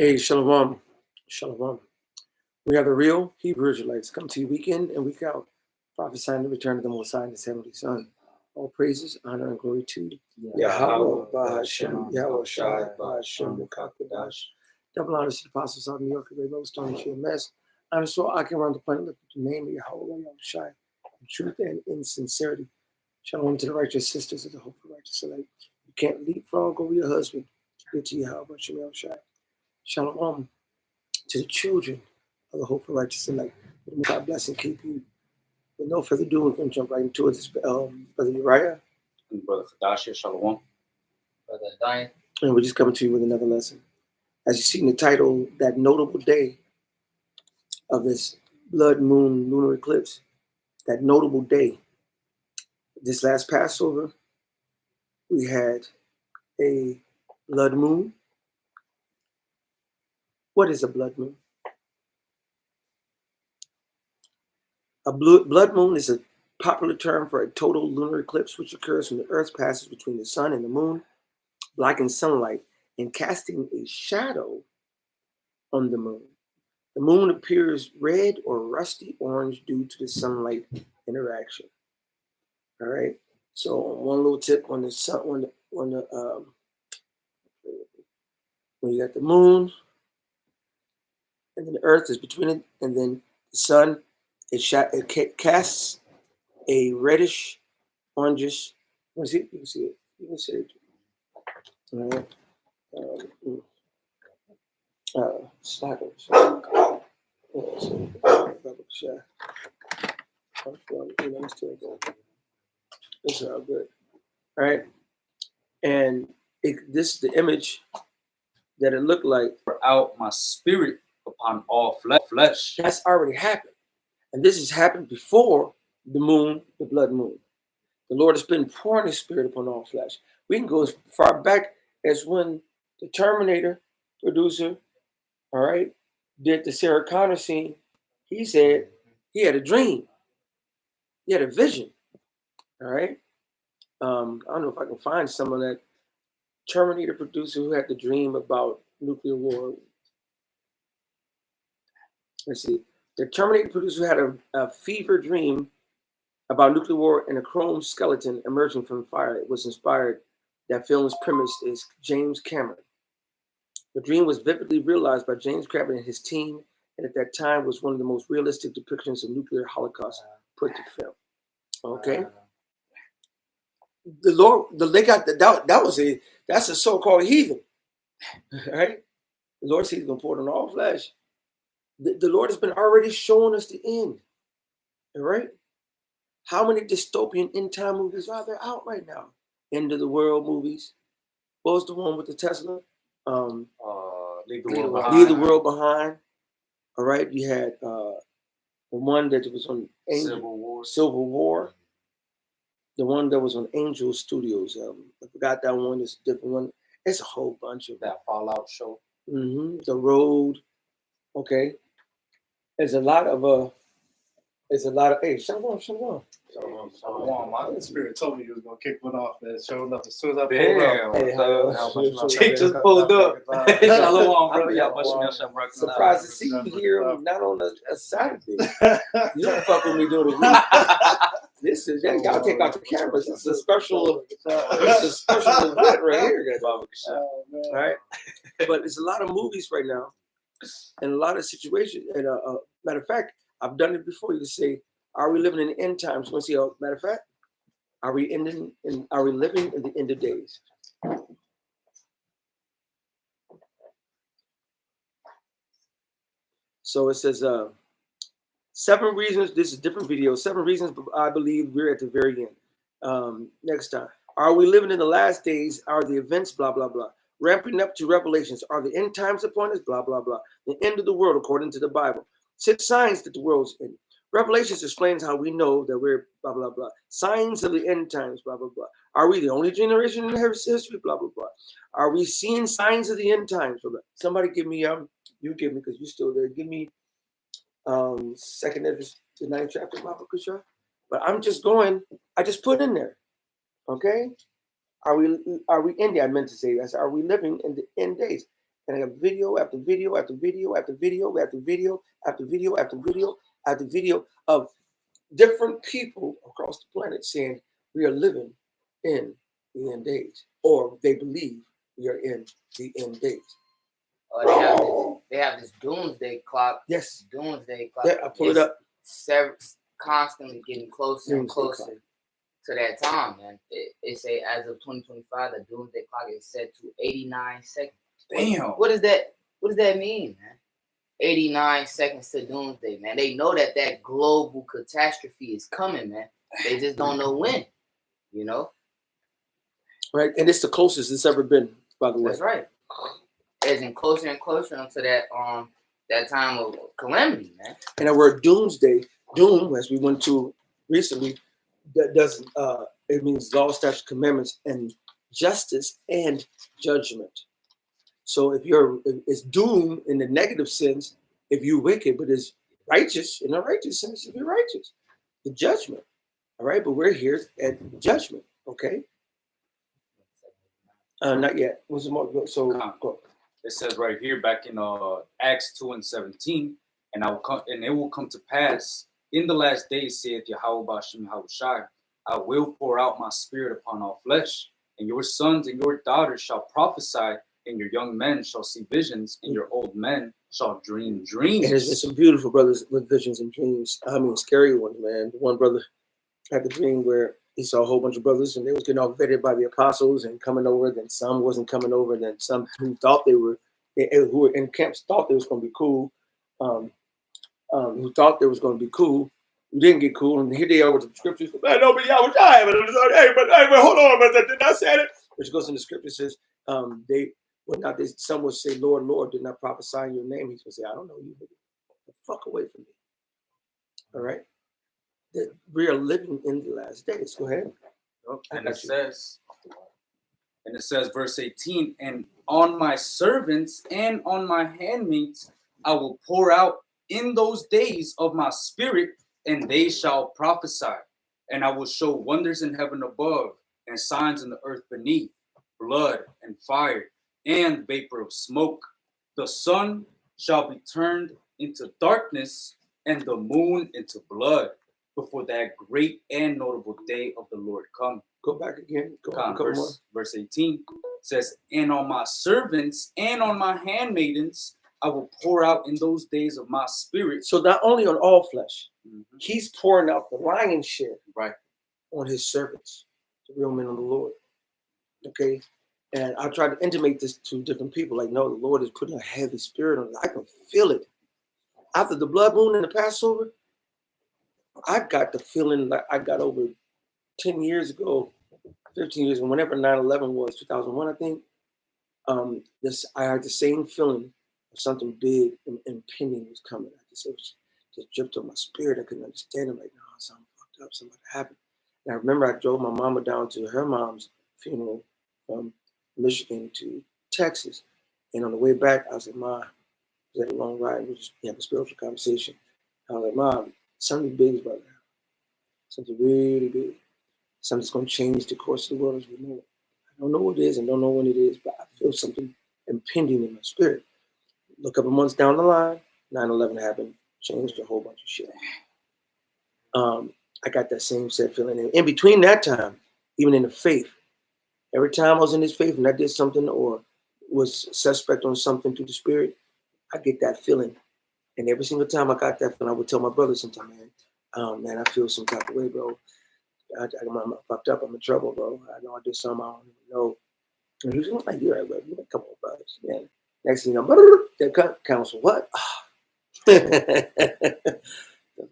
Hey, Shalom. Shalom. We are the real Hebrew Israelites, come to you week in and week out, prophesying the return of the Most High and His Heavenly Son. All praises, honor, and glory to Yahweh, Ba'Hashem, Yahweh Shai, Ba'Hashem, Mukakadash. Double honors to the apostles of New York, Ray Stone, and GMS. I'm so I can run the planet with the name of Yahweh, Yahweh Shai, in truth and in sincerity. Shalom to the righteous sisters of the hope of righteous elect. You can't leapfrog over your husband to get to Yahweh, Yahweh Shai. Shalom to the children of the hope for righteous elect. God bless and keep you. With no further ado, we're going to jump right into it. This, Brother Uriah. And Brother Kadashia, Shalom. Brother Diane. And we're just coming to you with another lesson. As you see in the title, that notable day of this blood moon lunar eclipse, that notable day. This last Passover, we had a blood moon. What is a blood moon? A blood moon is a popular term for a total lunar eclipse which occurs when the Earth passes between the sun and the moon, blocking sunlight and casting a shadow on the moon. The moon appears red or rusty orange due to the sunlight interaction. All right. So one little tip on the sun, when you got the moon, and then the Earth is between it, and then the sun, it casts a reddish, orangish. You can see it. You can see it. You can see it. All right. It's all good. All right. And this is the image that it looked like. Pour out my spirit upon all flesh. That's already happened. And this has happened before the moon, the blood moon. The Lord has been pouring His Spirit upon all flesh. We can go as far back as when the Terminator producer, all right, did the Sarah Connor scene. He said he had a dream. He had a vision. All right. I don't know if I can find some of that Terminator producer who had the dream about nuclear war. Let's see. The Terminator producer had a fever dream about nuclear war and a chrome skeleton emerging from fire. It was inspired. That film's premise is James Cameron. The dream was vividly realized by James Cameron and his team, and at that time was one of the most realistic depictions of nuclear holocaust put to film. Okay. The Lord, they got that's a so-called heathen, right? The Lord says He's gonna pour it on all flesh. The Lord has been already showing us the end, all right? How many dystopian end time movies are there out right now? End of the world movies. What was the one with the Tesla? Leave the World Behind. All right, you had the one that was on Civil War. The one that was on Angel Studios. I forgot that one. It's a different one. It's a whole bunch of that Fallout show. The Road. Okay. There's a lot of hey, shalom. My spirit told me he was gonna kick one off, man. Showing up as soon as I pulled up. He just pulled up. Shalom, brother. Surprised to see you here, not on a Saturday. You don't fuck with me during the week. This is y'all take out the cameras. This is a special event right here, guys. All right, but there's a lot of movies right now, and a lot of situations. And matter of fact, I've done it before. You say, "Are we living in the end times?" Let's see. Matter of fact, are we living in the end of days? So it says 7 reasons. This is a different video. 7 reasons I believe we're at the very end. Next time, are we living in the last days? Are the events blah blah blah ramping up to Revelations? Are the end times upon us? Blah blah blah. The end of the world according to the Bible. 6 signs that the world's in. Revelations explains how we know that we're blah blah blah. Signs of the end times. Blah blah blah. Are we the only generation in history? Blah blah blah. Are we seeing signs of the end times? Somebody give me you give me because you're still there. Give me 2nd Ezra, the 9th chapter, Baba Kusha. But I'm just going. I just put in there. Okay. Are we in there? I meant to say that. Are we living in the end days? And I got video after video after video after video after video after video after video after video of different people across the planet saying we are living in the end days, or they believe we are in the end days. They have this doomsday clock. Yes. Doomsday clock. Yeah, I pull it up. Constantly getting closer and closer to that time, man. It say as of 2025, the doomsday clock is set to 89 seconds. Damn. What does that mean, man? 89 seconds to doomsday, man. They know that global catastrophe is coming, man. They just don't know when, you know? Right, and it's the closest it's ever been, by the way. That's right. It's in closer and closer to that time of calamity, man. And the word doomsday, doom, as we went to recently, that doesn't it means law, statutes, commandments, and justice and judgment. So if it's doom in the negative sense, if you're wicked, but it's righteous in the righteous sense, if you're righteous, the judgment. All right, but we're here at judgment. Okay. Not yet. What's the more? So go. It says right here, back in Acts 2:17, and it will come to pass in the last days, saith Yahweh Bashim Yahushai, I will pour out my spirit upon all flesh, and your sons and your daughters shall prophesy, and your young men shall see visions, and your old men shall dream dreams. And there's some beautiful brothers with visions and dreams. I mean, scary ones, man. One brother had a dream where he saw a whole bunch of brothers, and they was getting all vetted by the apostles and coming over. Then some wasn't coming over. Then some who thought who were in camps thought they was going to be cool. Who thought they was going to be cool, who didn't get cool, and here they are with the scriptures. Man, no, but yeah, I was dying. But hold on, but did I say it? Which goes in the scripture says some would say, Lord, Lord, did not prophesy in your name. He's going to say, I don't know you. Get the fuck away from me. All right? That we are living in the last days. Go ahead. And it says, verse 18, and on my servants and on my handmaids I will pour out in those days of my spirit, and they shall prophesy. And I will show wonders in heaven above, and signs in the earth beneath, blood and fire, and vapor of smoke. The sun shall be turned into darkness, and the moon into blood, before that great and notable day of the Lord come. Go back again. Verse 18 says, and on my servants and on my handmaidens I will pour out in those days of my spirit. So not only on all flesh, he's pouring out the lion's share on his servants, the real men of the Lord. Okay? And I tried to intimate this to different people. Like, no, the Lord is putting a heavy spirit on it. I can feel it. After the blood moon and the Passover, I got the feeling like I got over 10 years ago, 15 years ago, whenever 9/11 was, 2001, I think. I had the same feeling of something big and impending was coming. It was just dripped on my spirit. I couldn't understand it. Like, no, something fucked up, something happened. And I remember I drove my mama down to her mom's funeral from Michigan to Texas. And on the way back, I was like, Ma, we had a long ride. We just had a spiritual conversation. I was like, Mom, something big is about to happen. Something really big. Something's going to change the course of the world as we know it. I don't know what it is and don't know when it is, but I feel something impending in my spirit. Look, a couple months down the line, 9/11 happened, changed a whole bunch of shit. I got that same set feeling. And in between that time, even in the faith, every time I was in this faith and I did something or was suspect on something through the spirit, I get that feeling. And every single time I got that feeling, I would tell my brother sometime, man, I feel some type of way, bro. I'm fucked up. I'm in trouble, bro. I know I did something I don't even know. And he was like, you're right, bro. You got a couple of brothers. Yeah. Next thing you know, that counsel, what? The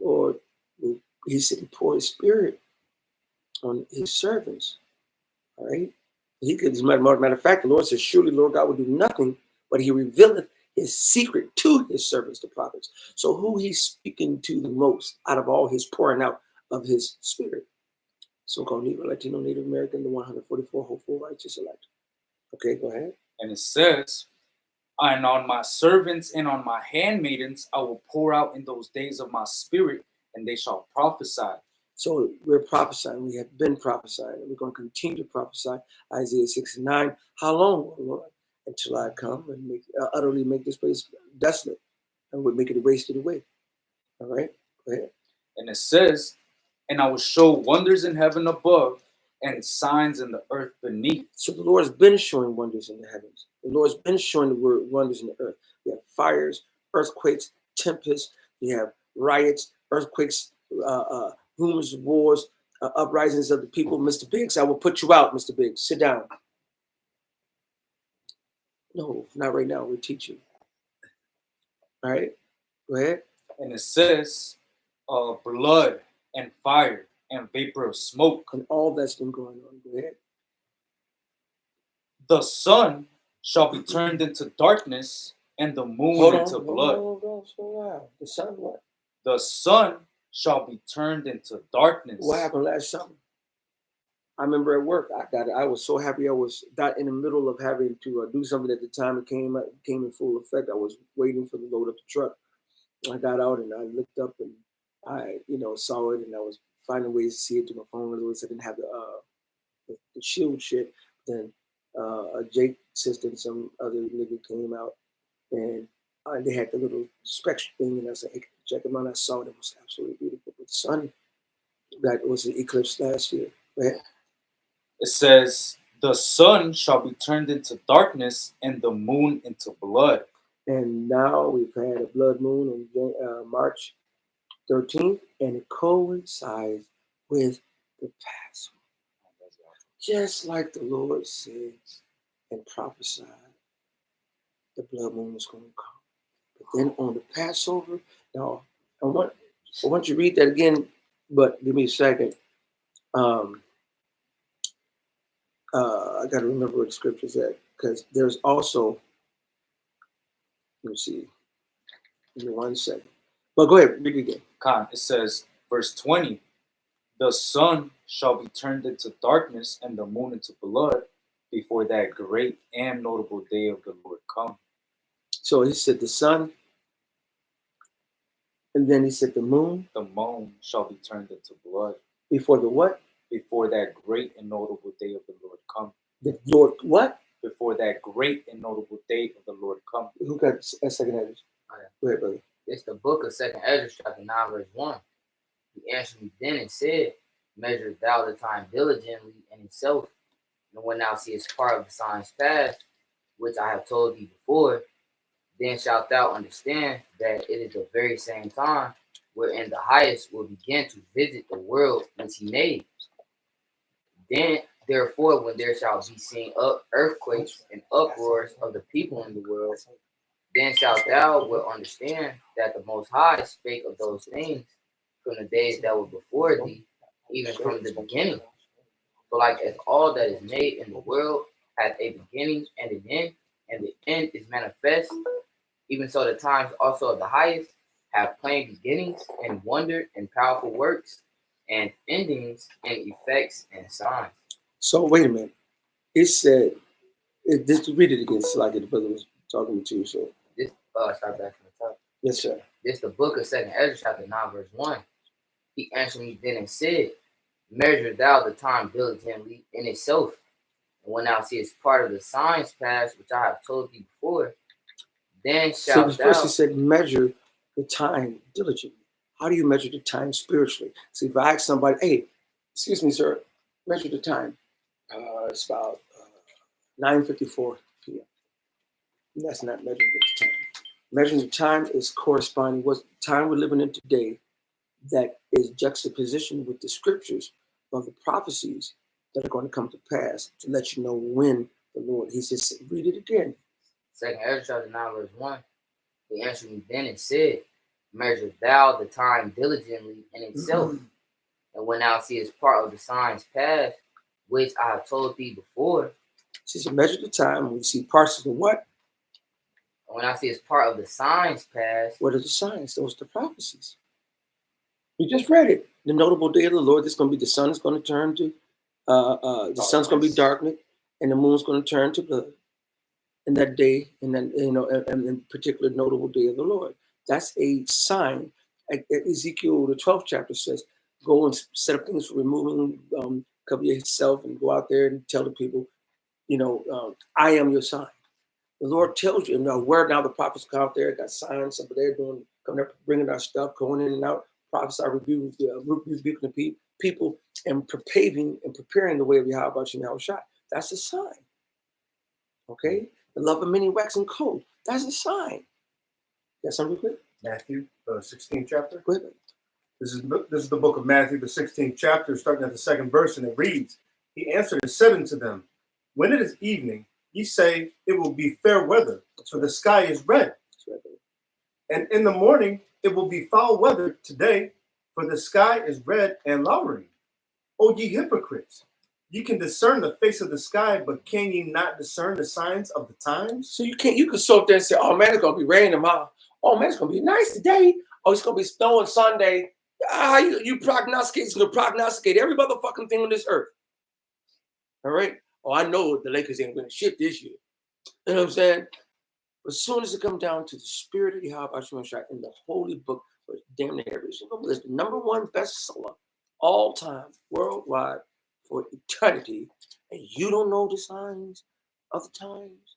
Lord, he said he poured his spirit on his servants. All right? He could, as a matter of fact, the Lord says, surely Lord God will do nothing, but he revealeth his secret to his servants, the prophets. So who he's speaking to the most out of all his pouring out of his spirit? So-called Negro, Latino, Native American, the 144 hopeful, righteous elect. Okay, go ahead. And it says, and on my servants and on my handmaidens I will pour out in those days of my spirit, and they shall prophesy. So we're prophesying. We have been prophesying, and we're going to continue to prophesy. Isaiah 69. How long, Lord? until I come and utterly make this place desolate and would make it wasted away. All right, go ahead. And it says, and I will show wonders in heaven above and signs in the earth beneath. So the Lord's been showing wonders in the heavens. The Lord's been showing the wonders in the earth. We have fires, earthquakes, tempests. We have riots, earthquakes, rumors of wars, uprisings of the people. Mr. Biggs, I will put you out, Mr. Biggs. Sit down. No, not right now. We're teaching. All right, go ahead. And it says, blood and fire and vapor of smoke. And all that's been going on. Go ahead. The sun shall be turned into darkness and the moon into blood. The sun what? The sun shall be turned into darkness. What happened last summer? I remember at work, I was so happy. I was not in the middle of having to do something at the time. It came in full effect. I was waiting for the load up the truck. I got out and I looked up and I, saw it, and I was finding ways to see it through my phone. Otherwise, I didn't have the shield shit. Then Jake sister and some other nigga came out, and they had the little spectrum thing, and I said, hey, check them out. I saw it. It was absolutely beautiful. But the sun, that was an eclipse last year. Go ahead. It says, the sun shall be turned into darkness and the moon into blood. And now we've had a blood moon on March 13th, and it coincides with the Passover. Just like the Lord said and prophesied, the blood moon was going to come. But then on the Passover, now I want you to read that again, but give me a second. I got to remember what the scripture's at, because there's also, let me see, give me 1 second. But go ahead, read it again. It says, verse 20, the sun shall be turned into darkness and the moon into blood before that great and notable day of the Lord come. So he said the sun, and then he said the moon. The moon shall be turned into blood. Before the what? Before that great and notable day of the Lord come. The Lord what? Before that great and notable day of the Lord come. Who got a second address? Go ahead, brother. It's the book of 2 Ezra, chapter 9, verse 1. He answered me then and said, measure thou the time diligently in itself, and when thou seest part of the signs past, which I have told thee before, then shalt thou understand that it is the very same time wherein the highest will begin to visit the world which he made. Then, therefore, when there shall be seen earthquakes and uproars of the people in the world, then shalt thou will understand that the Most High spake of those things from the days that were before thee, even from the beginning. For like as all that is made in the world hath a beginning and an end, and the end is manifest, even so the times also of the highest have plain beginnings and wonder and powerful works, and endings and effects and signs. So wait a minute. It said, just read it again, so like the brother was talking to you. So this start back from the top. Yes, sir. This the book of 2 Ezra, chapter 9, verse 1. He answered me then and said, measure thou the time diligently in itself, and when thou seest part of the signs past, which I have told thee before, then shalt so thou. First he said, measure the time diligently. How do you measure the time spiritually? See, if I ask somebody, hey, excuse me, sir, measure the time. It's about 9:54 p.m. That's not measuring the time. Measuring the time is corresponding with the time we're living in today, that is juxtaposition with the scriptures of the prophecies that are going to come to pass to let you know when the Lord. He says, read it again. 2 Ezra chapter 9, verse 1. He answered me then and said, measure thou the time diligently in itself, and when thou seest part of the signs past, which I have told thee before. She said, measure the time. We see parts of the what? And when I see as part of the signs past. What are the signs? Those are the prophecies. You just read it. The notable day of the Lord, there's going to be the sun is going to turn to, the sun's going to be darkened, and the moon's going to turn to blood. And that day, and then, and in particular notable day of the Lord. That's a sign. Ezekiel, the 12th chapter says, go and set up things for removing, cover yourself and go out there and tell the people, I am your sign. The Lord tells you, now where now the prophets come out there, got signs, some of they're doing, coming up, bringing our stuff, going in and out. Prophets are rebuking the people and preparing the way of Yahweh Shai. That's a sign. Okay? The love of many waxing cold. That's a sign. Got something quick? Matthew, 16th chapter. Go ahead. This is the book of Matthew, the 16th chapter, starting at the second verse, and it reads, He answered and said unto them, When it is evening, ye say, It will be fair weather, for the sky is red. And in the morning, it will be foul weather today, for the sky is red and lowering. O ye hypocrites, ye can discern the face of the sky, but can ye not discern the signs of the times? So you can so up there and say, oh man, it's gonna be raining tomorrow. Oh man, it's gonna be nice today. Oh, it's gonna be snowing Sunday. You prognosticate, it's gonna prognosticate every motherfucking thing on this earth. All right. Oh, I know the Lakers ain't winning shit this year. You know what I'm saying? But as soon as it comes down to the spirit of Yahweh in the holy book, which damn near every single book, it's the #1 bestseller all time, worldwide, for eternity, and you don't know the signs of the times,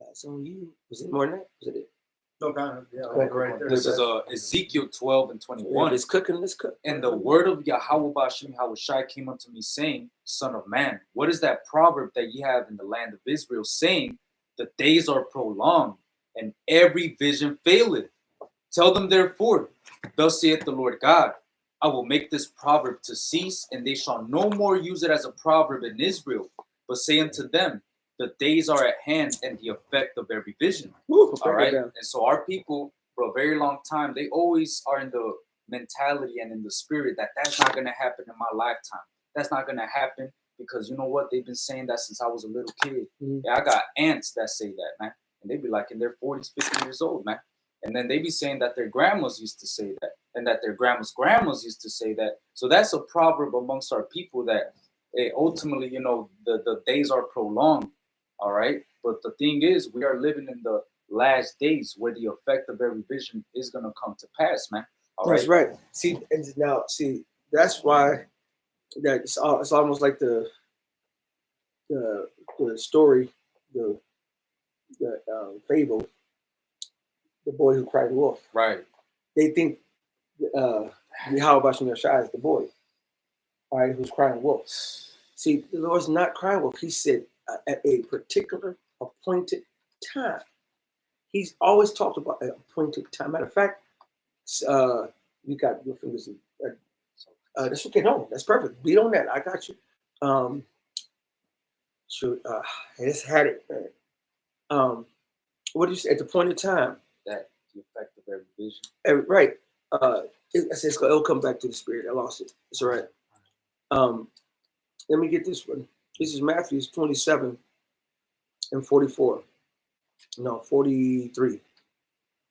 that's on you. Was it more than that? Was it? No, kind of. Yeah, Right there. This is Ezekiel 12 and 21. Yeah, it's cooking, let's cook. And the word of Yahweh Bashim Yahushai came unto me, saying, Son of man, what is that proverb that ye have in the land of Israel, saying, the days are prolonged, and every vision faileth? Tell them therefore, thus saith the Lord God, I will make this proverb to cease, and they shall no more use it as a proverb in Israel, but say unto them, the days are at hand, and the effect of every vision. All right. And so our people, for a very long time, they always are in the mentality and in the spirit that that's not going to happen in my lifetime. That's not going to happen because you know what? They've been saying that since I was a little kid. Yeah, I got aunts that say that, man. And they be like in their 40s, 50 years old, man. And then they be saying that their grandmas used to say that, and that their grandmas used to say that. So that's a proverb amongst our people that ultimately, you know, the days are prolonged. All right. But the thing is, we are living in the last days where the effect of every vision is going to come to pass, man. All that's right. See, and now, that's why that it's almost like the story, the fable, the boy who cried wolf. Right. They think Yahweh Shai is the boy, all right, who's crying wolf. See, the Lord's not crying wolf. He said at a particular appointed time. He's always talked about an appointed time. Matter of fact, you got your fingers in. That's okay. No, that's perfect. Beat on that. I got you. I just had it. What did you say? At the appointed time. That the effect of every vision. Right. It'll come back to the spirit. I lost it. It's all right. Let me get this one. This is Matthew 27 and 44. No, 43.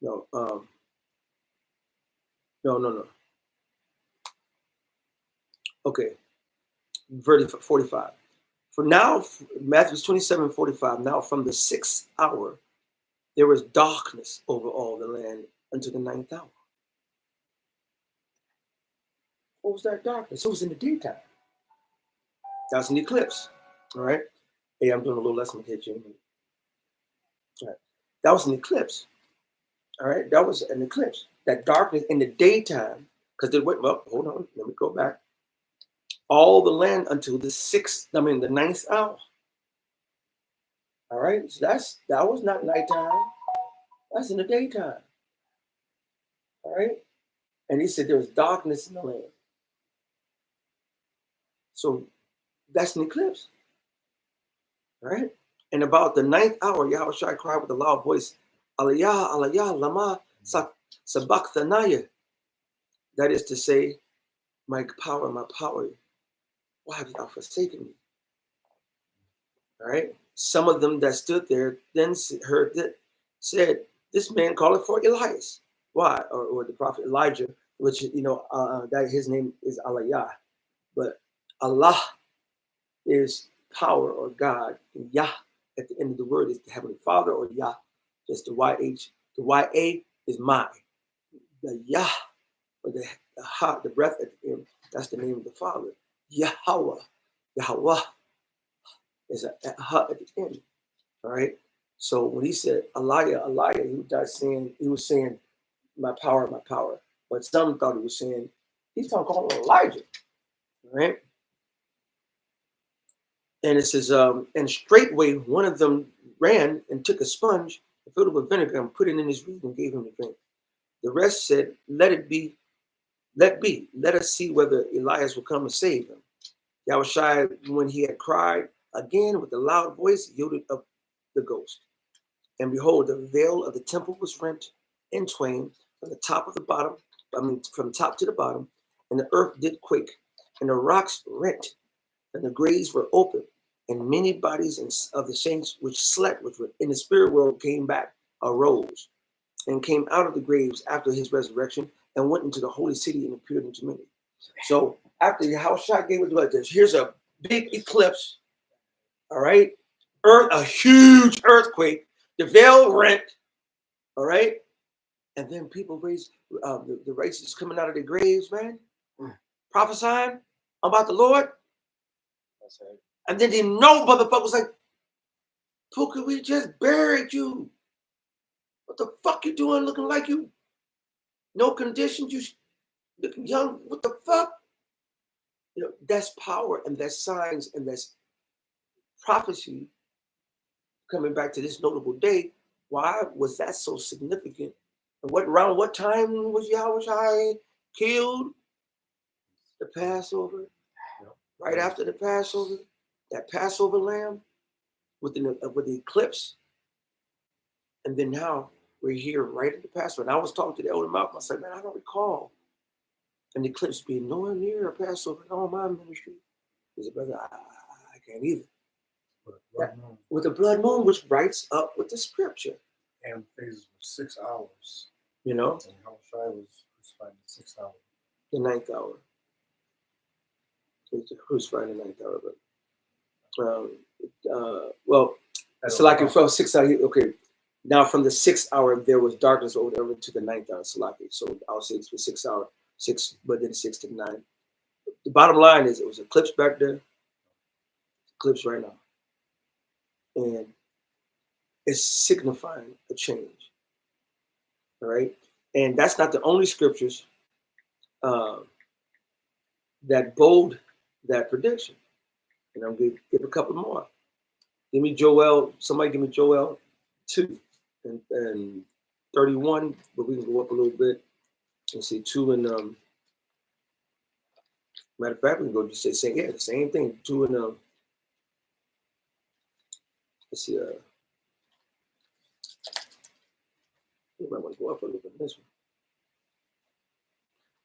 No. No. Okay. Verse 45. For now, Matthew 27 and 45. Now from the 6th hour, there was darkness over all the land until the 9th hour. What was that darkness? It was in the daytime. That's an eclipse. All right. Hey, I'm doing a little lesson here, Jimmy. All right. That was an eclipse. All right. That was an eclipse. That darkness in the daytime, because hold on. Let me go back. All the land until the 9th hour. All right. So that was not nighttime. That's in the daytime. All right. And he said there was darkness in the land. So that's an eclipse. All right. And about the 9th hour, Yahweh Shai cried with a loud voice, Aliyah, Aliyah, Lama Sabachthaniah. That is to say, my power, why have thou forsaken me? All right. Some of them that stood there then heard that, said, this man calleth for Elias. Why? Or the prophet Elijah, which, that his name is Aliyah. But Allah is power or God. And Yah at the end of the word is the Heavenly Father, or Yah, just the YH. The YA is my. The Yah, or the Ha, the breath at the end, that's the name of the Father. Yahweh is a Ha at the end. All right. So when he said Elijah, Elijah, he was saying my power, my power. But some thought he was saying he's talking about Elijah, right? And it says, and straightway one of them ran and took a sponge and filled it with vinegar and put it in his reed and gave him to drink. The rest said, let it be, let us see whether Elias will come and save him. Yahushua, when he had cried again with a loud voice, yielded up the ghost. And behold, the veil of the temple was rent in twain from the top of the bottom, from top to the bottom, and the earth did quake, and the rocks rent, and the graves were open, and many bodies of the saints which slept, which were in the spirit world, came back, arose, and came out of the graves after his resurrection, and went into the holy city and appeared unto many. So after Yahushua gave it like this, here's a big eclipse, all right? A huge earthquake, the veil rent, all right? And then people raised, the racists coming out of their graves, man, prophesying about the Lord. That's right. And then they know motherfuckers like, Pookie, we just buried you. What the fuck you doing looking like you? No conditions, you looking young, what the fuck? You know, that's power and that's signs and that's prophecy coming back to this notable day. Why was that so significant? And around what time was Yahushua killed? The Passover. Right after the Passover, that Passover lamb with the eclipse. And then now we're here right at the Passover. And I was talking to the elder Malcolm. I said, man, I don't recall an eclipse being nowhere near a Passover in all my ministry. He said, brother, I can't either. With the blood moon, which writes up with the scripture. And phases were 6 hours. You know? And Yahushua was crucified in 6 hours. The 9th hour. He was crucified in the 9th hour. But, well, so like it fell 6 hours. Okay. Now from the 6th hour, there was darkness over to the 9th hour. So I'll say it's the 6th hour, 6, but then 6 to 9. The bottom line is it was eclipse back there, eclipse right now. And it's signifying a change. All right. And that's not the only scriptures that bold that prediction. And I'm going to give a couple more. Give me Joel, somebody give me Joel 2 and 31, but we can go up a little bit and see 2 and matter of fact, we can go just say the same thing. 2 and let's see, we might want to go up a little bit in this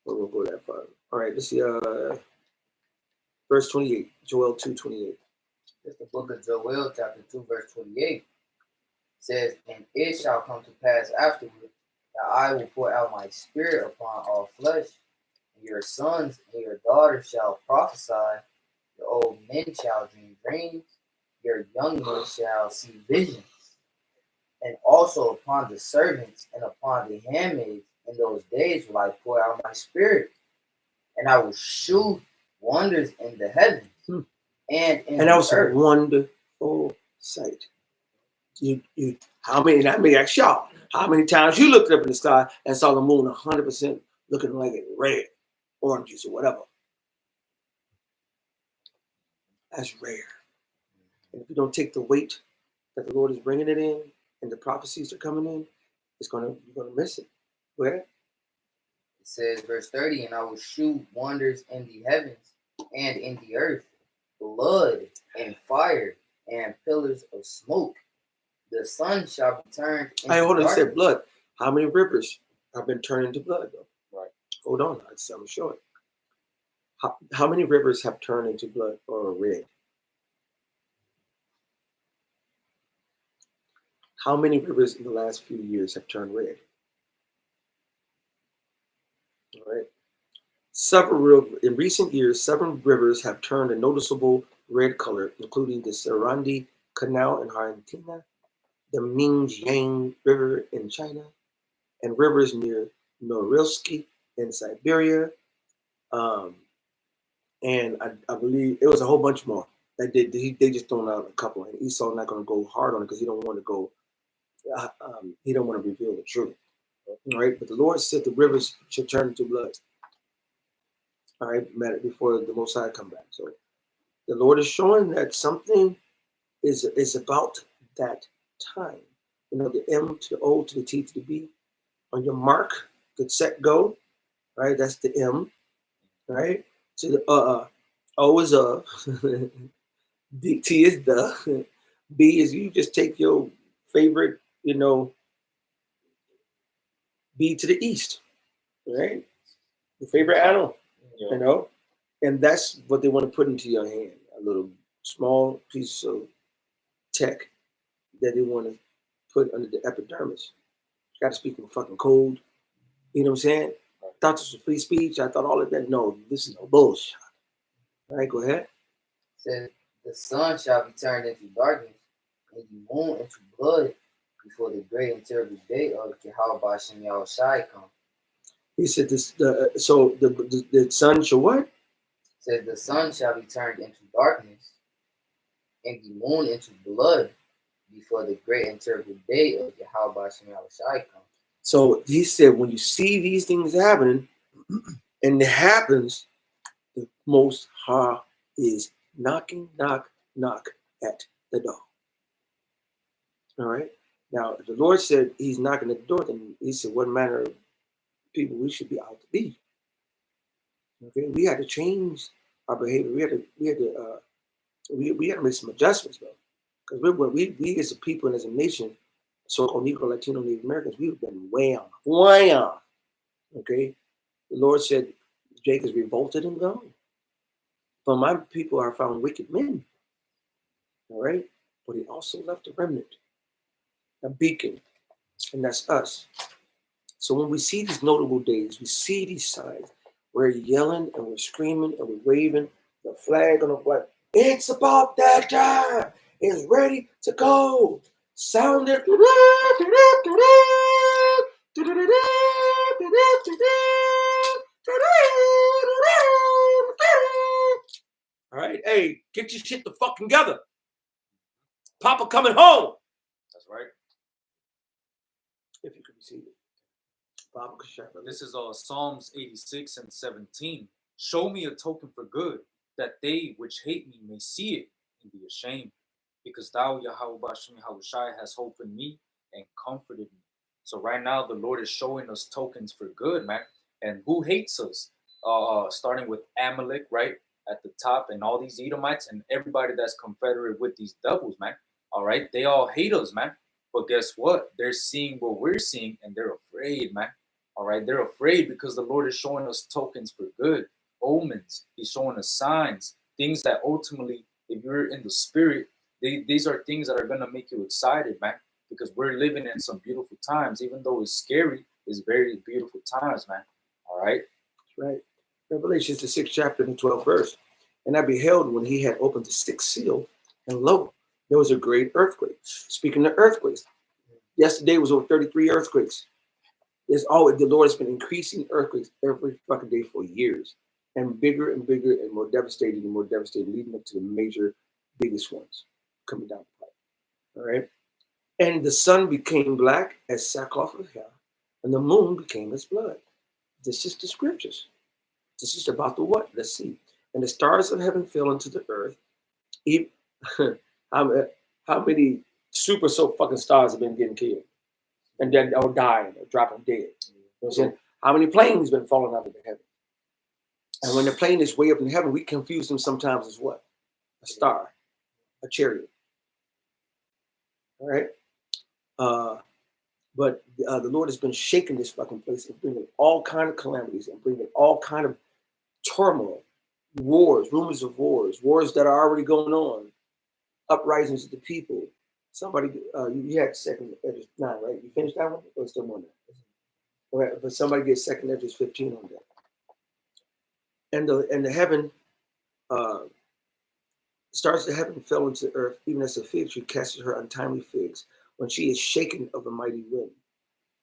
one. We'll go that far. All right, let's see, verse 28, Joel 2:28. It's the book of Joel, chapter 2, verse 28. It says, and it shall come to pass afterward that I will pour out my spirit upon all flesh, and your sons and your daughters shall prophesy, your old men shall dream dreams, your young men shall see visions. And also upon the servants and upon the handmaids in those days will I pour out my spirit, and I will shew wonders in the heavens and in and that was the earth. a wonderful sight. You how many? I mean, ask y'all, how many times you looked up in the sky and saw the moon 100% looking like it red, oranges, or whatever? That's rare. And if you don't take the weight that the Lord is bringing it in, and the prophecies are coming in, you're gonna miss it. Go ahead. It says, verse 30, and I will shew wonders in the heavens and in the earth, blood and fire and pillars of smoke. The sun shall be turned into Hold on, you darkness. said blood. How many rivers have been turned into blood, though? Right. Hold on, I'm gonna show it. How many rivers have turned into blood or red? How many rivers in the last few years have turned red? All right. In recent years, several rivers have turned a noticeable red color, including the Sarandi Canal in Argentina, the Mingyang River in China, and rivers near Norilsk in Siberia. And I believe it was a whole bunch more. They just thrown out a couple, and Esau's not going to go hard on it because he don't want to go he don't want to reveal the truth. All right, but the Lord said the rivers should turn into blood. All right, before the Most High come back. So the Lord is showing that something is about that time. You know, the M to the O to the T to the B. On your mark, get set, go. Right, that's the M. Right, so the O is T is the. B is you just take your favorite, you know, B to the east, right? Your favorite animal, you know, and that's what they want to put into your hand, a little small piece of tech that they want to put under the epidermis. Got to speak in fucking code. You know what I'm saying? I thought this was free speech. I thought all of that. No, this is bullshit. All right, go ahead. Says the sun shall be turned into darkness, and the moon into blood before the great and terrible day of Yahweh Hashem Yahushai come. He said this. The sun shall what? Says the sun shall be turned into darkness, and the moon into blood before the great and terrible day of Yahweh Hashem Yahushai come. So he said, when you see these things happening, and it happens, the Most High is knocking, knock, knock at the door. All right. Now, if the Lord said he's knocking at the door, then he said, what manner of people we should be out to be. Okay, we had to change our behavior. We had to make some adjustments, though, because we as a people and as a nation, so-called Negro, Latino, Native Americans, we've been way off. Okay, the Lord said, Jake is revolted and gone, but my people are found wicked men. All right, but he also left a remnant, a beacon, and that's us. So when we see these notable days, we see these signs, we're yelling and we're screaming and we're waving the flag on the flag. It's about that time. It's ready to go. Sound it. All right. Hey, get your shit the fuck together. Papa coming home. That's right. If you could receive it. This is Psalms 86 and 17. Show me a token for good, that they which hate me may see it and be ashamed. Because thou, Yahweh Bashem Yahushai, has hope in me and comforted me. So right now, the Lord is showing us tokens for good, man. And who hates us? Starting with Amalek, right, at the top, and all these Edomites and everybody that's confederate with these devils, man. All right, they all hate us, man. But guess what? They're seeing what we're seeing, and they're afraid, man. All right, they're afraid because the Lord is showing us tokens for good, omens. He's showing us signs, things that ultimately, if you're in the spirit, these are things that are going to make you excited, man, because we're living in some beautiful times. Even though it's scary, it's very beautiful times, man. All right? That's right. Revelation, the 6th chapter and the 12th verse. And I beheld when he had opened the 6th seal, and lo, there was a great earthquake. Speaking of earthquakes, yesterday was over 33 earthquakes. There's always, the Lord has been increasing earthquakes every fucking day for years, and bigger and more devastating, leading up to the major, biggest ones coming down the pipe. All right, and the sun became black as sackcloth of hell, and the moon became as blood. This is the scriptures. This is about the what? Let's see. And the stars of heaven fell into the earth. How many super fucking stars have been getting killed? And then or dying or dropping dead. You know what I'm saying? How many planes been falling out of the heaven? And when the plane is way up in heaven, we confuse them sometimes as what? A star, a chariot. All right? But the Lord has been shaking this fucking place and bringing all kind of calamities and bringing all kind of turmoil, wars, rumors of wars that are already going on, uprisings of the people. Somebody, you had second Edges 9, right? You finished that one or still on that? All right, but somebody gets second Edges 15 on that. And the heaven, stars of heaven fell into the earth, even as a fig tree casts her untimely figs, when she is shaken of a mighty wind.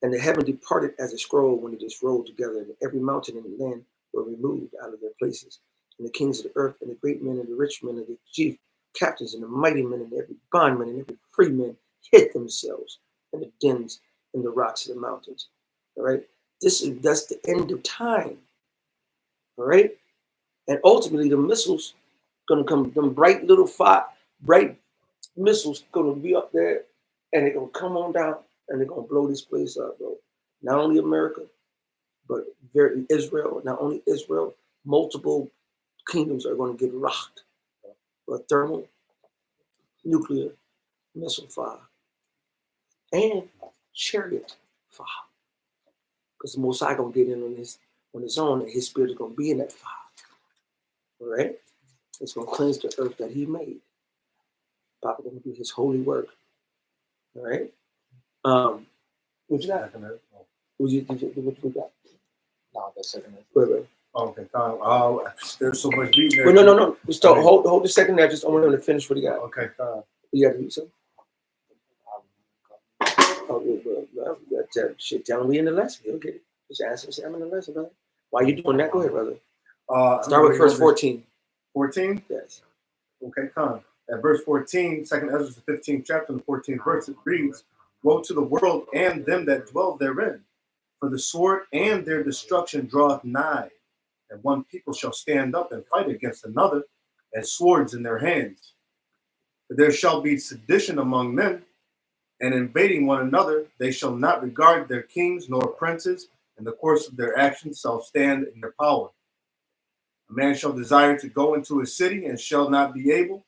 And the heaven departed as a scroll when it is rolled together, and every mountain in the land were removed out of their places. And the kings of the earth, and the great men, and the rich men, and the chief captains, and the mighty men, and every bondman, and every free man hid themselves and the dens and the rocks of the mountains. All right. That's the end of time. All right. And ultimately the missiles gonna come, them bright little bright missiles gonna be up there and they're gonna come on down and they're gonna blow this place up, bro. Not only America, but Israel, not only Israel, multiple kingdoms are gonna get rocked by thermal, nuclear, missile fire, and chariot fire. Because the Most High gonna get in on his own, and his spirit is gonna be in that fire. All right? It's gonna cleanse the earth that he made. Papa gonna do his holy work. All right? What you got? What you got? No, that's second. Wait. Okay, there's so much beat there. Wait, no. Just hold a second there. Just I want him to finish what he got. Okay, You got to do something? Oh, well, that shit. Tell him we in the lesson. He'll get it. Just ask him, say, I'm in the lesson, brother. Why you doing that? Go ahead, brother. Start with verse 14. 14? Yes. Okay, Con. At verse 14, 2nd Ezra, the 15th chapter, and the 14th verse, it reads, Woe to the world and them that dwell therein, for the sword and their destruction draweth nigh, and one people shall stand up and fight against another, and swords in their hands. For there shall be sedition among men, and invading one another, they shall not regard their kings nor princes, and the course of their actions shall stand in their power. A man shall desire to go into a city and shall not be able,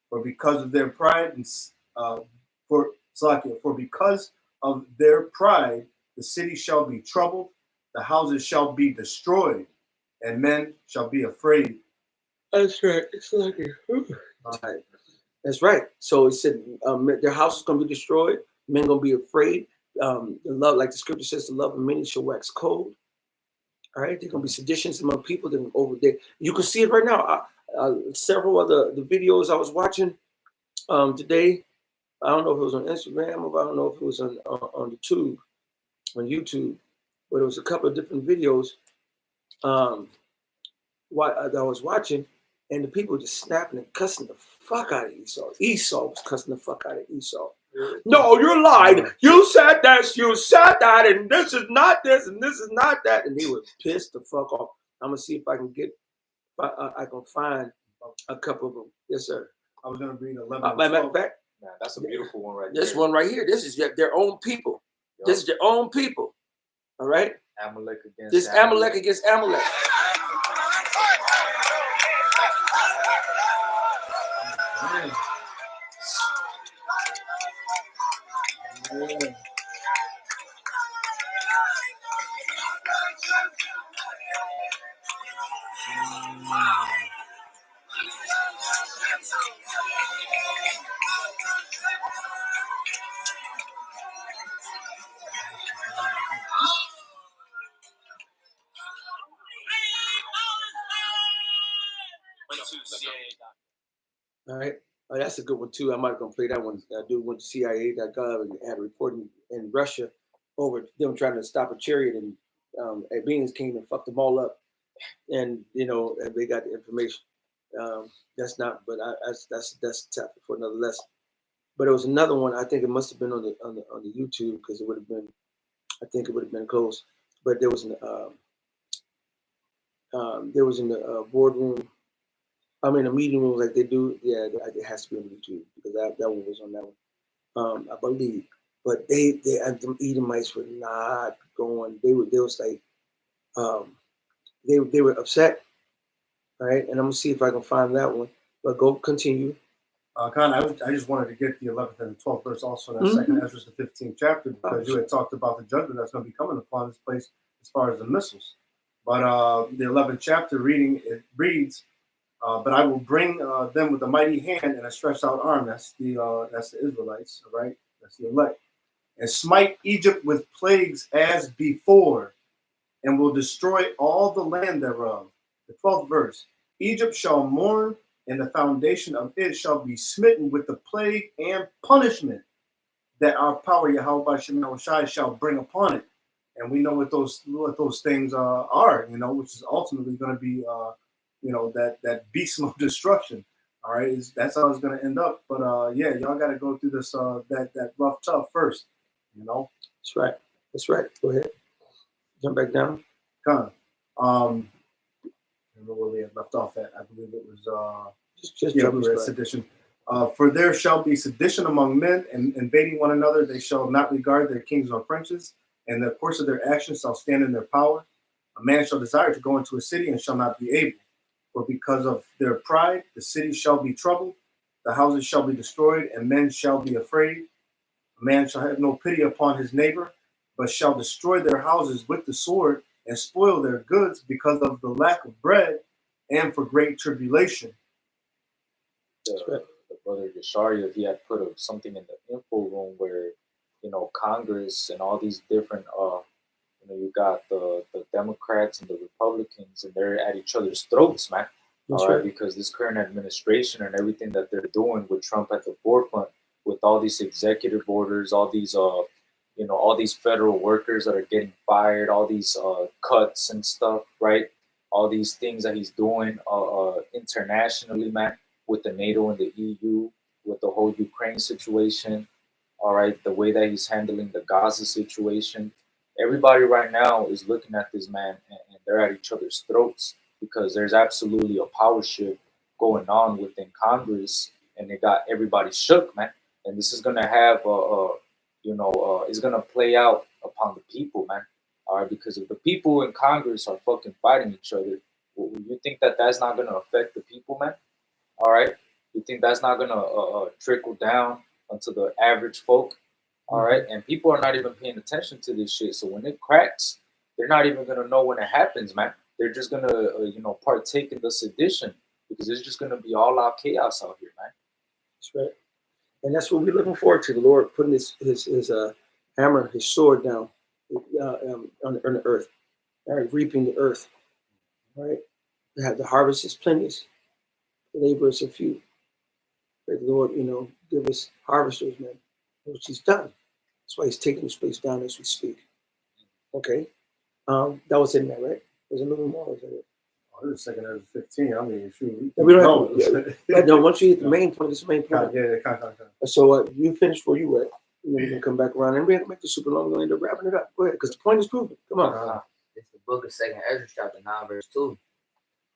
for because of their pride, for because of their pride, the city shall be troubled, the houses shall be destroyed, and men shall be afraid. That's right. It's like that's right. So it said their house is going to be destroyed. Men going to be afraid. The love, like the scripture says, the love of many shall wax cold. All right, there's going to be seditions among people that are over there. You can see it right now. Several of the videos I was watching today. I don't know if it was on Instagram or I don't know if it was on YouTube, but it was a couple of different videos that I was watching, and the people were just snapping and cussing the fuck out of Esau. Esau was cussing the fuck out of Esau. No, you lied. You said this, you said that, and this is not this, and this is not that. And they were pissed the fuck off. I'm going to see if I can I can find a couple of them. Yes, sir. I was going to read 11. Matter of fact, Man, that's a beautiful one right this there. one right here, this is their own people. Yep. This is their own people. All right? Amalek against this Amalek against Amalek. All right. Oh, that's a good one too. I might gonna play that one. That dude went to CIA.gov and had a report in Russia over them trying to stop a chariot, and Beans came and fucked them all up. And they got the information. That's not, but that's a topic for another lesson. But it was another one. I think it must have been on the YouTube because it would have been. I think it would have been close. But there was in the boardroom. I mean, the meeting rooms like they do. Yeah, it has to be on YouTube because that one was on that one. I believe. But they them Edomites were not going. They was like, they were upset. All right, and I'm gonna see if I can find that one. But go continue. Con, I just wanted to get the 11th and the 12th verse also in that second Ezra, the 15th chapter, because you had talked about the judgment that's going to be coming upon this place as far as the missiles. But the 11th chapter reading, it reads, but I will bring them with a mighty hand and a stretched out arm. That's the Israelites, right? That's the elect. And smite Egypt with plagues as before, and will destroy all the land thereof. The 12th verse. Egypt shall mourn, and the foundation of it shall be smitten with the plague and punishment that our power, Yahweh Shai, shall bring upon it. And we know what those things are, which is ultimately going to be, that beast of destruction. All right, that's how it's going to end up. But yeah, y'all got to go through this that rough tough first. You know. That's right. That's right. Go ahead. Jump back down. Kind of. I don't know where we had left off at. I believe it was Just yeah, jump we're at back. sedition. For there shall be sedition among men, and invading one another. They shall not regard their kings or princes, and the course of their actions shall stand in their power. A man shall desire to go into a city and shall not be able. For because of their pride, the city shall be troubled, the houses shall be destroyed, and men shall be afraid. A man shall have no pity upon his neighbor, but shall destroy their houses with the sword and spoil their goods because of the lack of bread and for great tribulation. The brother Yesharia, he had put something in the info room where, Congress and all these different, you got the Democrats and the Republicans, and they're at each other's throats, man. That's all right, right. because this current administration and everything that they're doing with Trump at the forefront, with all these executive orders, all these, all these federal workers that are getting fired, all these cuts and stuff, right? All these things that he's doing internationally, man, with the NATO and the EU, with the whole Ukraine situation, all right, the way that he's handling the Gaza situation. Everybody right now is looking at this man, and they're at each other's throats because there's absolutely a power shift going on within Congress, and they got everybody shook, man. And this is gonna have it's gonna play out upon the people, man. All right, because if the people in Congress are fucking fighting each other, you think that that's not gonna affect the people, man? All right, you think that's not gonna trickle down onto the average folk? All right, and people are not even paying attention to this shit. So when it cracks, they're not even gonna know when it happens, man. They're just gonna partake in the sedition because it's just gonna be all out chaos out here, man. That's right. And that's what we're looking forward to. The Lord putting his hammer, his sword down on the earth. All right, reaping the earth. All right. The harvest is plenteous, the laborers are few. Pray the Lord, give us harvesters, man. Which he's done. That's why he's taking the space down as we speak. Okay. That was in there, right? There's a little more. Was it? Oh, this is second out of 15. I mean, shoot, We don't have no, once you hit the main point, it's the main point. Yeah. So you finished where you were. You can come back around, and we have to make this super long. We're going to end up wrapping it up. Go ahead, because the point is proven. Come on. It's the book of 2nd Ezra, chapter 9, verse 2.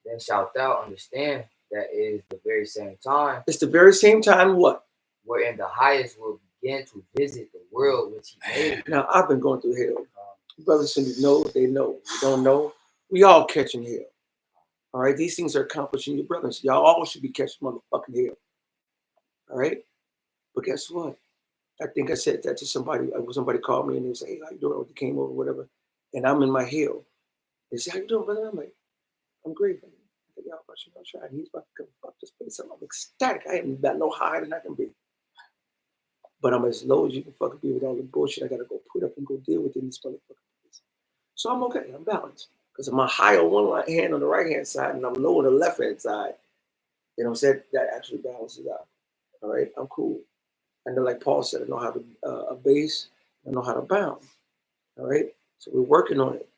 Then shalt thou understand that it is the very same time. It's the very same time what? Wherein the highest will begin to visit the world which he made. Now, I've been going through hell. Brothers and know, they know. You don't know, we all catching hell. All right, these things are accomplishing your brothers. Y'all all should be catching motherfucking hell. All right, but guess what? I think I said that to somebody. Somebody called me and they said, "Hey, how you doing?" They came over, whatever, and I'm in my hell. They said, "How you doing, brother?" I'm like, "I'm great, brother." I said, "Y'all watching my shot." He's about to come fuck this place up. I'm ecstatic. I ain't got no higher than I can be, but I'm as low as you can fucking be with all the bullshit I gotta go put up and go deal with in this motherfucking place. So I'm okay. I'm balanced. Because I'm high on one hand on the right hand side and I'm low on the left hand side. You know what I'm saying? That actually balances out. All right, I'm cool. I know, like Paul said, I know how to abase, I know how to bound. All right, so we're working on it,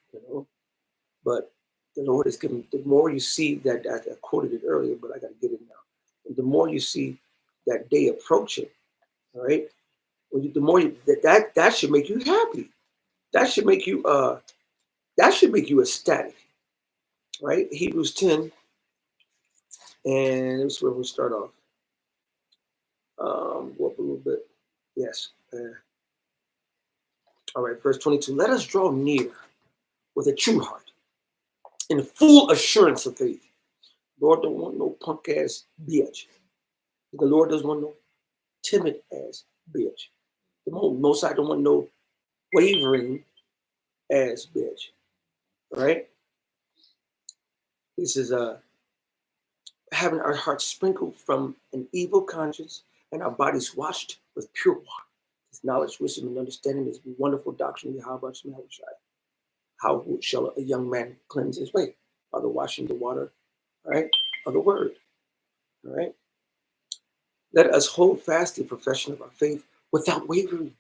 But the Lord is giving. The more you see that, I quoted it earlier, but I got to get it now. The more you see that day approaching, all right, the more that should make you happy. That should make you ecstatic. Right? Hebrews 10, and this is where we'll start off. Go up a little bit. Yes. All right, verse 22. Let us draw near with a true heart in full assurance of faith. Lord don't want no punk ass bitch. The Lord doesn't want no timid ass bitch. The Most High don't want no wavering ass bitch. All right? This is having our hearts sprinkled from an evil conscience and our bodies washed with pure water. This knowledge, wisdom, and understanding is wonderful doctrine. How shall a young man cleanse his way? By the washing the water, all right, of the word. All right. Let us hold fast the profession of our faith without wavering,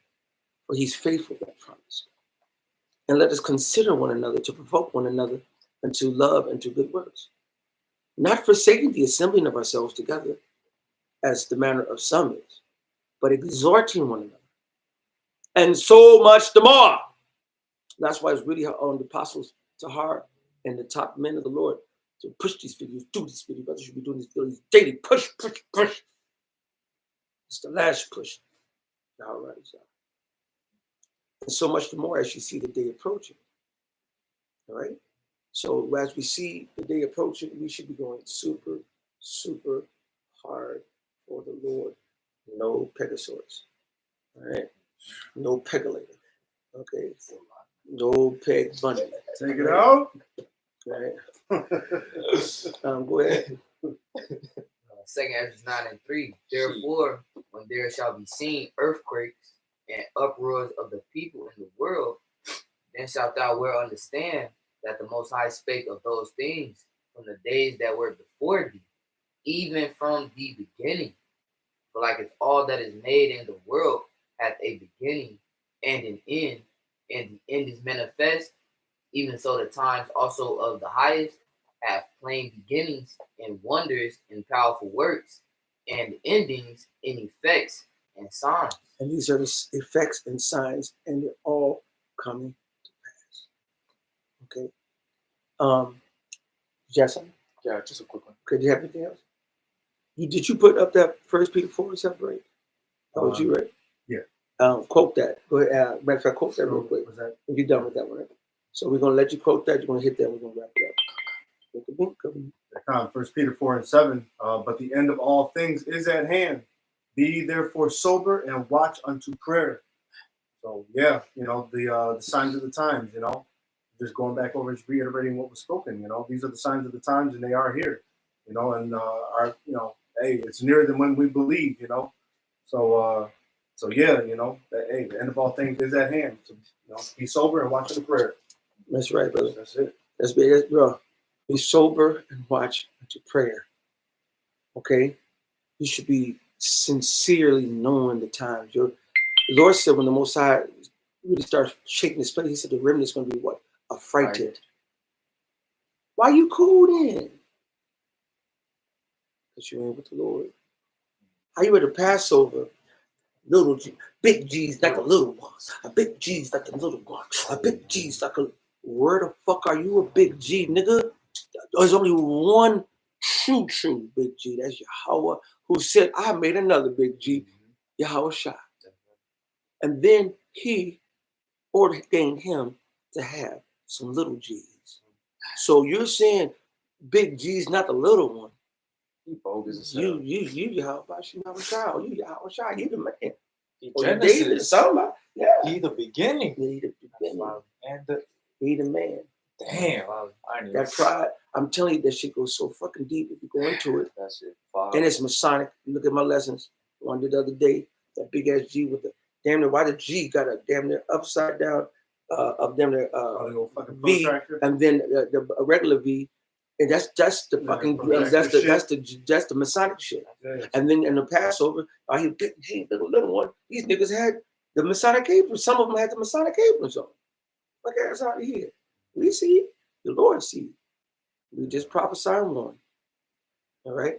for he's faithful that promised. And let us consider one another to provoke one another unto love and to good works, not forsaking the assembling of ourselves together, as the manner of some is, but exhorting one another, and so much the more. That's why it's really on the apostles to heart and the top men of the Lord to push these videos, do these videos. Brothers should be doing these videos daily. Push, push, push. It's the last push. All right, so. And so much the more as you see the day approaching. All right. So as we see the day approaching, we should be going super, super hard for the Lord. No Pegasaurus. All right. No Pegulator. Okay. No Peg Bunny. Take it out. All right. Go ahead. 2nd Ezra 9:3. Therefore, when there shall be seen earthquakes and uproars of the people in the world, then shalt thou well understand that the Most High spake of those things from the days that were before thee, even from the beginning. For like as all that is made in the world hath a beginning and an end, and the end is manifest, even so the times also of the highest have plain beginnings and wonders and powerful works, and endings in effects and signs. And these are the effects and signs, and they're all coming to pass. Okay. Jason? Yeah, just a quick one. Could you have anything else? Did you put up that 1 Peter 4:7, right? That was you, right? Yeah. Quote that. Go ahead. Matter of fact, quote that real quick. Was that? When you're done with that one, right? So we're gonna let you quote that. You're gonna hit that. We're gonna wrap it up. 1 Peter 4:7. But the end of all things is at hand. Be therefore sober and watch unto prayer. So yeah, the signs of the times. Just going back over and reiterating what was spoken. These are the signs of the times, and they are here. And hey, it's nearer than when we believe. So yeah, that, hey, the end of all things is at hand. So be sober and watch unto prayer. That's right, brother. That's it. That's big, bro. Be sober and watch unto prayer. Okay, you should be sincerely knowing the times. The Lord said when the Most High really starts shaking His place, He said the remnant's going to be what? Affrighted. Why you cool then? Because you ain't with the Lord. How you at the Passover? Little G, big G's like the little ones. A big G's like the little ones. A big G's like a. Where the fuck are you a big G, nigga? There's only one true big G. That's Yahweh, who said, I made another big G, Yahweh Shai. And then He ordained him to have some little G's. So you're saying big G's, not the little one. You Yahweh Shai. You Yahweh Shai. You the man. Genesis. Somebody. Yeah. He the beginning. He the beginning. And He the man. damn. That pride, I'm telling you, that shit goes so fucking deep if you go into it. That's it. And it's Masonic. You look at my lessons. One did the other day, that big ass G with the damn near, why the G got a damn near upside down, up damn near V, and then a regular V, and that's the fucking that's the Masonic shit. And then in the Passover, I hear big G, little one. These niggas had the Masonic aprons. Some of them had the Masonic aprons on. Look at us out of here. We see it. The Lord see it. We just prophesy and warn. All right.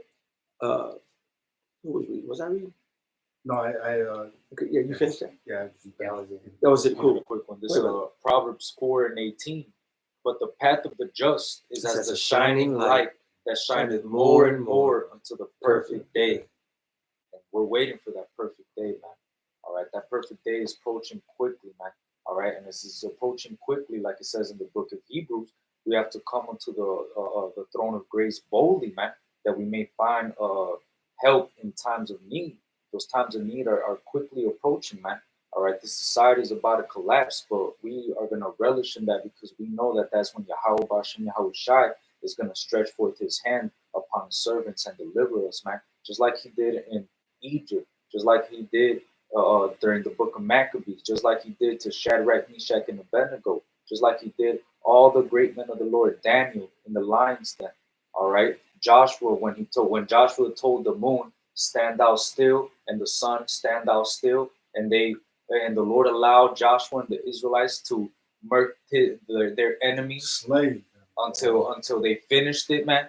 Who was reading? Was I reading? No, I okay, yeah, you finished that? Yeah, That was it. Cool. A quick one. This is Proverbs 4:18. But the path of the just is as the shining light that shineth more and more until the perfect day. And we're waiting for that perfect day, man. All right, that perfect day is approaching quickly, man. All right, and this is approaching quickly, like it says in the book of Hebrews. We have to come unto the throne of grace boldly, man, that we may find help in times of need. Those times of need are quickly approaching, man. All right, this society is about to collapse, but we are going to relish in that because we know that that's when Yahweh Bashem Yahweh Shai is going to stretch forth His hand upon His servants and deliver us, man. Just like He did in Egypt, just like He did during the book of Maccabees, just like He did to Shadrach, Meshach, and Abednego, just like He did all the great men of the Lord, Daniel in the lion's den. All right, Joshua, when Joshua told the moon, stand thou still, and the sun, stand thou still, and the Lord allowed Joshua and the Israelites to murk their enemies slave until they finished it, man.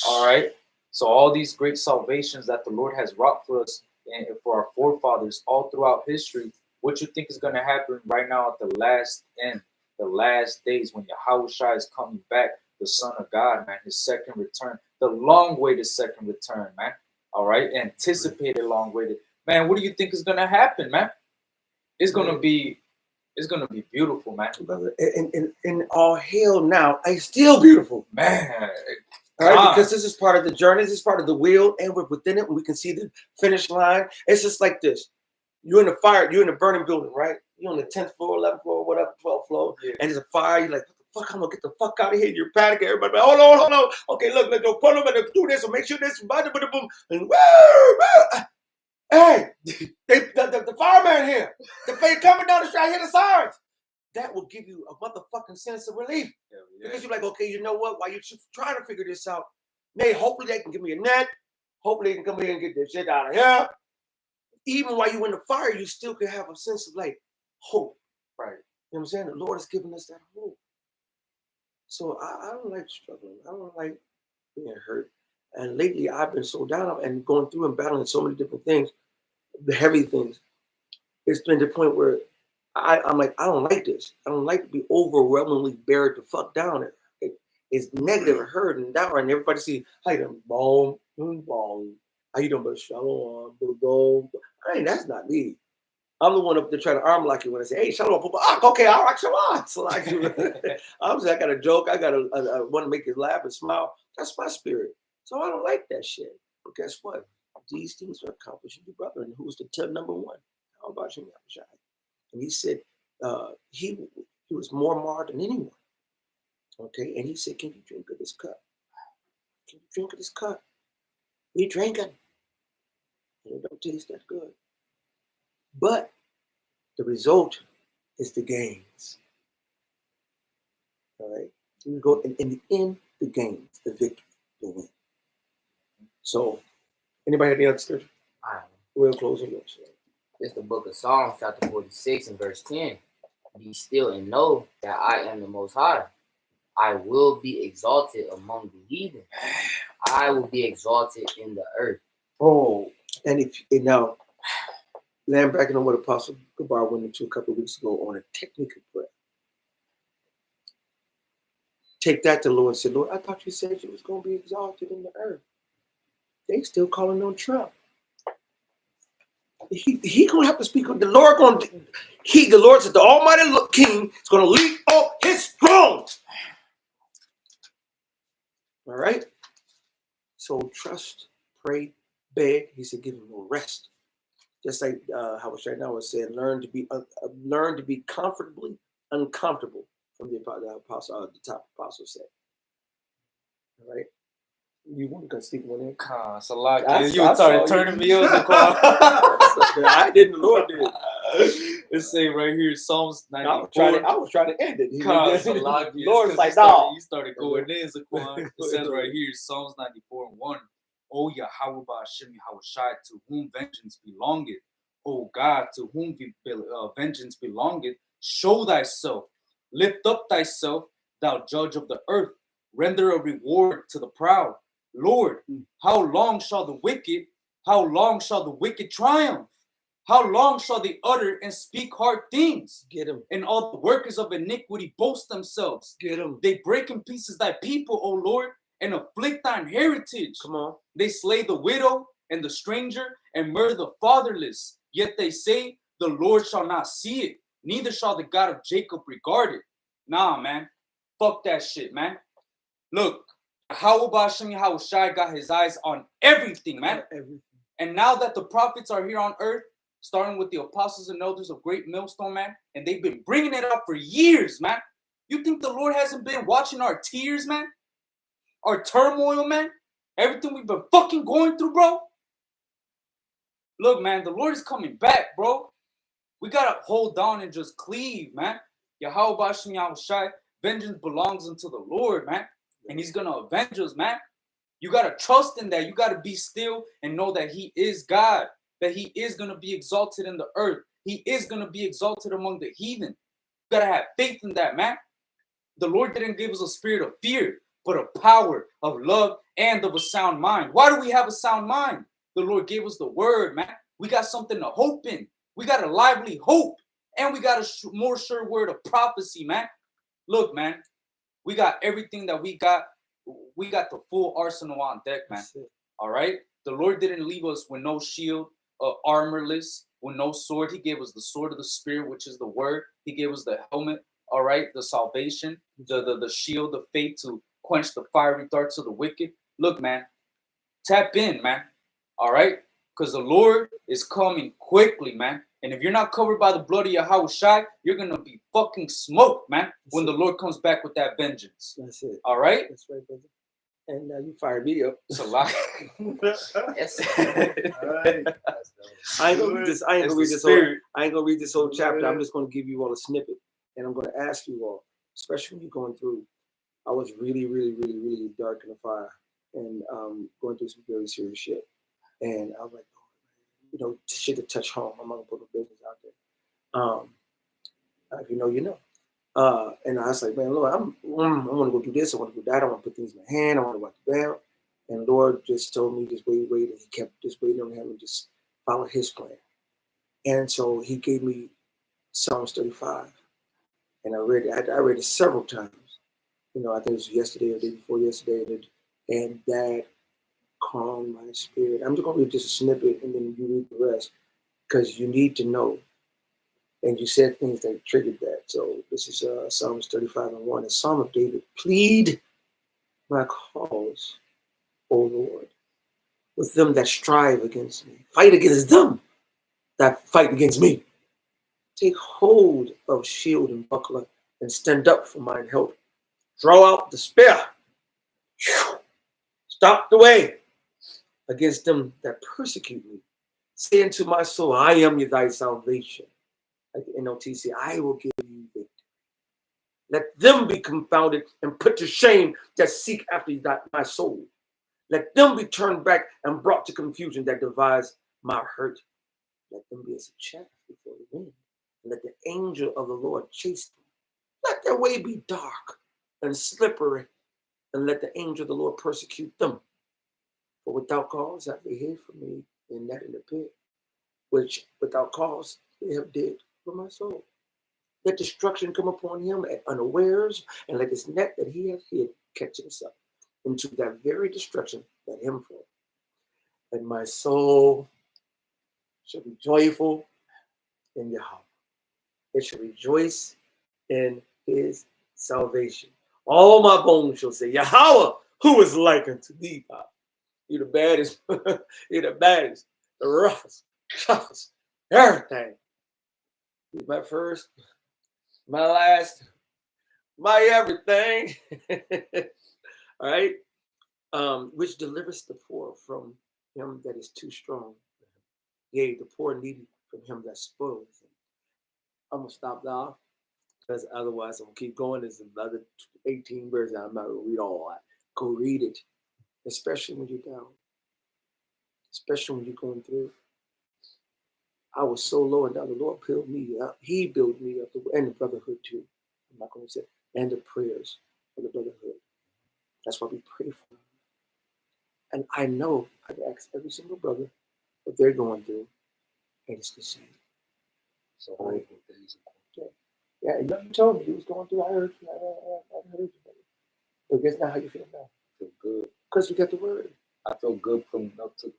All right. So all these great salvations that the Lord has wrought for us and for our forefathers all throughout history, What you think is gonna happen right now at the last end, the last days when Yahushua is coming back, the Son of God, man, his second return, the long-awaited second return, man. All right, anticipated long-awaited, man. What do you think is gonna happen, man? It's gonna be beautiful, man. Brother, and all hell now, it's still beautiful, Man. all right, because this is part of the journey, this is part of the wheel, and we're within it, and we can see the finish line. It's just like this. You're in the fire, you're in a burning building, right? You're on the 10th floor, 11th floor, whatever, 12th floor, and there's a fire. You're like, what the fuck, I'm gonna get the fuck out of here. You're panicking, everybody, like, hold on. Okay, look, let's go put them and do this and make sure this, and hey, the fireman here, they coming down the street, I hear the sirens. That will give you a motherfucking sense of relief. Because you're like, okay, you know what? While you're trying to figure this out, man, hopefully they can give me a net. Hopefully they can come here and get this shit out of here. Even while you're in the fire, you still can have a sense of like hope. Right. You know what I'm saying? The Lord has given us that hope. So I don't like struggling. I don't like being hurt. And lately I've been so down and going through and battling so many different things, the heavy things. It's been to the point where I'm like, I don't like this. I don't like to be overwhelmingly buried the fuck down. It's negative and hurt and down, and everybody see, how you doing? Boom. How you doing, brother? Shalom, go. Hey, that's not me. I'm the one up there trying to arm lock you when I say, hey, shalom, okay, all right, shalom. So like, obviously, I got a joke. I want to make you laugh and smile. That's my spirit. So I don't like that shit. But guess what? These things are accomplishing your brother, and who's the number one? How about you, Yahushua? And he said he was more marred than anyone. Okay, and he said, can you drink of this cup? Can you drink of this cup? We drinking. And it don't taste that good. But the result is the gains. All right? You go in the end, the gains, the victory, the win. So, anybody have any other scripture? All right. We'll close on yours. It's the book of Psalms, chapter 46 and verse 10. Be still and know that I am the Most High. I will be exalted among the heathen. I will be exalted in the earth. Oh, and now, land back into what Apostle Gabar went into a couple of weeks ago on a technical prayer. Take that to the Lord and say, Lord, I thought you said you was going to be exalted in the earth. They still calling on Trump. He gonna have to speak. The Lord the Lord said the Almighty King is gonna leap off his throne. All right. So trust, pray, beg. He said, give him no rest. Just like how it's right now was saying, learn to be comfortably uncomfortable. From the apostle, the top apostle said. All right. You want to speak one in? You started turning me on. I didn't. The Lord did. It's saying right here, Psalms 94. I was trying to end it. Lord's like, no. You started going in, Zaquan. It says right here, Psalms 94 and 1. O Yahweh Ba'Shem Yahushai, to whom vengeance belongeth. O God, to whom vengeance belongeth. Show thyself. Lift up thyself, thou judge of the earth. Render a reward to the proud. Lord, how long shall the wicked triumph? How long shall they utter and speak hard things? Get them. And all the workers of iniquity boast themselves. Get them. They break in pieces thy people, O Lord, and afflict thine heritage. Come on. They slay the widow and the stranger and murder the fatherless. Yet they say, the Lord shall not see it, neither shall the God of Jacob regard it. Nah, man. Fuck that shit, man. Look, how Ba'Shem Yahushai got his eyes on everything, man. Everything. And now that the prophets are here on earth, starting with the apostles and elders of Great Millstone, man, and they've been bringing it up for years, man. You think the Lord hasn't been watching our tears, man? Our turmoil, man? Everything we've been fucking going through, bro? Look, man, the Lord is coming back, bro. We gotta hold on and just cleave, man. Yahweh Ba'Shem Yahushai, vengeance belongs unto the Lord, man. And he's gonna avenge us, man. You gotta trust in that. You gotta be still and know that he is God. That he is gonna be exalted in the earth. He is gonna be exalted among the heathen. You gotta have faith in that, man. The Lord didn't give us a spirit of fear, but of power, of love, and of a sound mind. Why do we have a sound mind? The Lord gave us the word, man. We got something to hope in. We got a lively hope. And we got a more sure word of prophecy, man. Look, man, we got everything that we got. We got the full arsenal on deck, man. All right? The Lord didn't leave us with no shield, armorless, with no sword. He gave us the sword of the Spirit, which is the word. He gave us the helmet, all right, the salvation, the shield of faith to quench the fiery darts of the wicked. Look, man, tap in, man. All right? Because the Lord is coming quickly, man. And if you're not covered by the blood of Yahushua, you're going to be fucking smoked, man, when the Lord comes back with that vengeance. That's it. All right? That's right, brother. And now you fired me up. It's a lot. Yes. Right. I ain't gonna read this. I ain't gonna read this whole chapter. I'm just gonna give you all a snippet, and I'm gonna ask you all, especially when you're going through. I was really, really, really, really dark in the fire, and going through some very serious shit. And I was like, you know, shit to touch home. I'm not gonna put no business out there. If you know, you know. And I was like, man, Lord, I want to go do this. I want to do that. I want to put things in my hand. I want to wipe the down. And Lord just told me, just wait. And he kept just waiting on him and just follow his plan. And so he gave me Psalms 35. And I read it several times. You know, I think it was yesterday or the day before yesterday. And that calmed my spirit. I'm just going to read just a snippet and then you read the rest because you need to know. And you said things that triggered that. So this is Psalms 35:1. A Psalm of David. Plead my cause, O Lord, with them that strive against me. Fight against them that fight against me. Take hold of shield and buckler and stand up for mine help. Draw out the spear. Stop the way against them that persecute me. Say unto my soul, I am thy salvation. Like the NLT say, I will give you victory. Let them be confounded and put to shame that seek after my soul. Let them be turned back and brought to confusion that devise my hurt. Let them be as a chaff before the wind. And let the angel of the Lord chase them. Let their way be dark and slippery. And let the angel of the Lord persecute them. For without cause have they hid from me in that in the pit, which without cause they have did for my soul. Let destruction come upon him at unawares, and let his net that he hath hid catch us up into that very destruction that him fall. And my soul shall be joyful in Yahweh. It shall rejoice in his salvation. All my bones shall say, Yahweh, who is like unto thee, God? You're the baddest, you're the baddest, the roughest, toughest, everything. You're my first, my last, my everything. All right. Which delivers the poor from him that is too strong. Yea, the poor needy from him that spoils him. I'm gonna stop now because otherwise I'm gonna keep going. There's another 18 verses. I'm not gonna read all that. Go read it, especially when you're down, especially when you're going through. I was so low, and now the Lord built me up. He built me up, and the brotherhood too. I'm not going to say, and the prayers for the brotherhood. That's why we pray for them. And I know I've asked every single brother what they're going through, and it's the same. So, right? Yeah, you told me you was going through. I heard you. I heard you. But guess now how you feel now? I feel good. Because we got the word. I feel good putting up to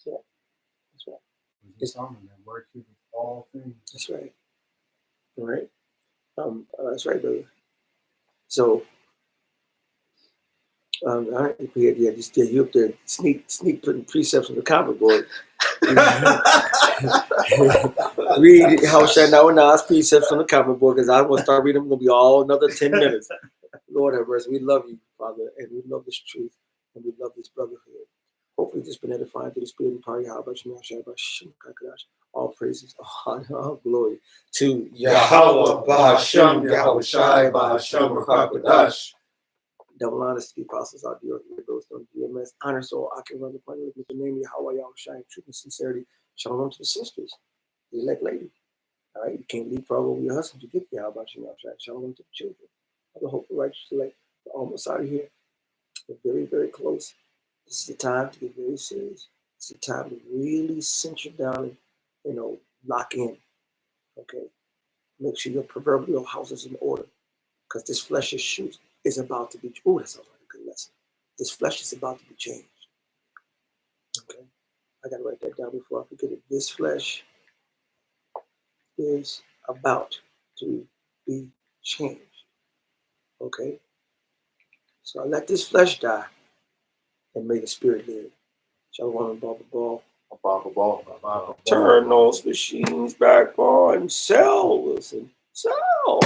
Yeah, that's right. It's on that work with all things. That's right. All right. That's right, brother. So, all right, you up there sneak putting precepts on the comic board. Read how should I know Nas precepts on the comic board because I'm gonna start reading them. Gonna be all another 10 minutes. Lord have mercy. We love you, Father, and we love this truth, and we love this brotherhood. Hopefully, this been edifying through the spirit and power. How about you, all praises, all honor, all glory to Yahweh, Bahasham, Yahushai, Bahasham, Rakakadash. Double honors to the apostles out there, those don't DMS. Honor so I can run the point with the name Yahweh, Yahushai, truth and sincerity. Shalom to the sisters, the elect lady. All right, you can't leave for over your husband to get there. How about you, Yahushai? Shalom to the children. Have the hope of righteous elect. We're almost out of here. We're very, very close. This is the time to get very serious. It's the time to really cinch it down and, lock in. Okay. Make sure your proverbial house is in order. Because this flesh's shoot is about to be, oh, that sounds like a good lesson. This flesh is about to be changed. Okay. I got to write that down before I forget it. This flesh is about to be changed. Okay. So I let this flesh die and may the spirit live. Shalom and ball. Turn those machines back on. Sell, Wilson. Sell.